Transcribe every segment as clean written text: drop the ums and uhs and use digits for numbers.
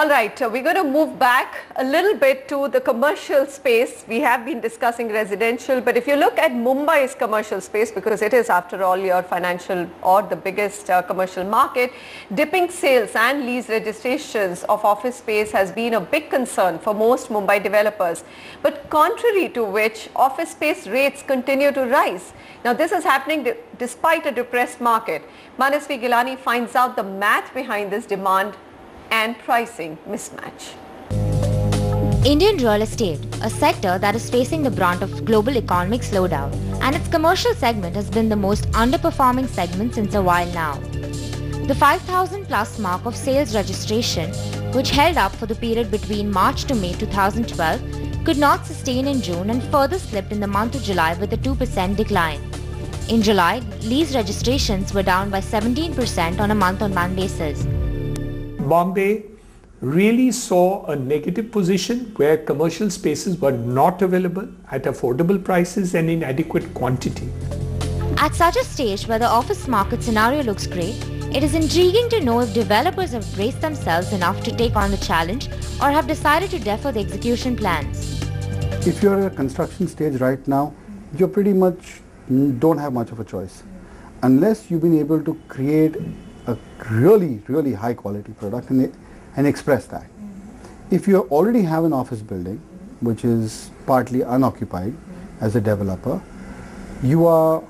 All right, we're going to move back a little bit to the commercial space. We have been discussing residential, but if you look at Mumbai's commercial space, because it is after all your financial or the biggest commercial market, dipping sales and lease registrations of office space has been a big concern for most Mumbai developers. But contrary to which, office space rates continue to rise. Now this is happening despite a depressed market. Manasvi Gilani finds out the math behind this demand and pricing mismatch. Indian real estate, a sector that is facing the brunt of global economic slowdown, and its commercial segment has been the most underperforming segment since a while now. The 5,000 plus mark of sales registration, which held up for the period between March to May 2012, could not sustain in June and further slipped in the month of July with a 2% decline. In July, lease registrations were down by 17% on a month-on-month basis. Bombay really saw a negative position where commercial spaces were not available at affordable prices and in adequate quantity. At such a stage where the office market scenario looks great, it is intriguing to know if developers have braced themselves enough to take on the challenge or have decided to defer the execution plans. If you're at a construction stage right now, you pretty much don't have much of a choice. Unless you've been able to create a really high quality product and express that. If you already have an office building which is partly unoccupied as a developer, you are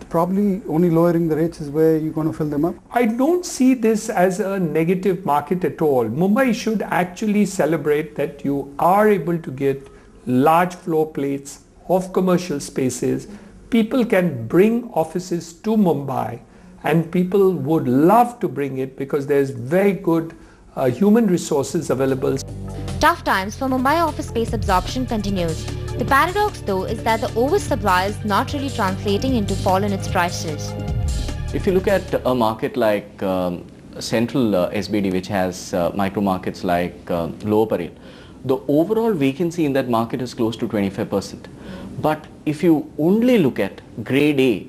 probably only lowering the rates is where you're going to fill them up. I don't see this as a negative market at all. Mumbai should actually celebrate that you are able to get large floor plates of commercial spaces. People can bring offices to Mumbai, and people would love to bring it because there's very good human resources available. Tough times for Mumbai office space absorption continues. The paradox though is that the oversupply is not really translating into fall in its prices. If you look at a market like Central SBD, which has micro markets like Lower Parel, the overall vacancy in that market is close to 25%. But if you only look at grade A,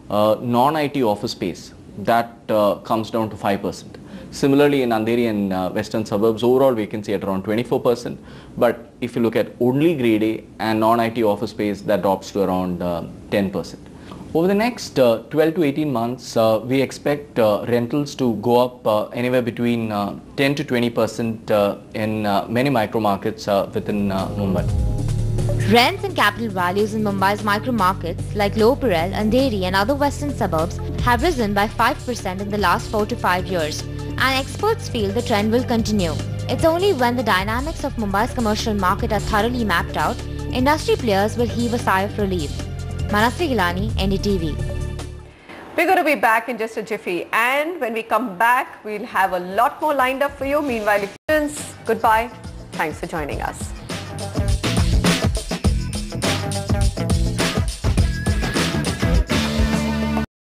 non-IT office space, that comes down to 5%. Similarly, in Andheri and western suburbs, overall vacancy at around 24%. But if you look at only grade A and non-IT office space, that drops to around 10%. Over the next 12 to 18 months, we expect rentals to go up anywhere between 10 to 20% in many micro markets within Mumbai. Rents and capital values in Mumbai's micro markets like Lower Parel, Andheri and other western suburbs have risen by 5% in the last 4 to 5 years, and experts feel the trend will continue. It's only when the dynamics of Mumbai's commercial market are thoroughly mapped out, industry players will heave a sigh of relief. Manasvi Gilani, NDTV. We're going to be back in just a jiffy, and when we come back, we'll have a lot more lined up for you. Meanwhile, goodbye. Thanks for joining us.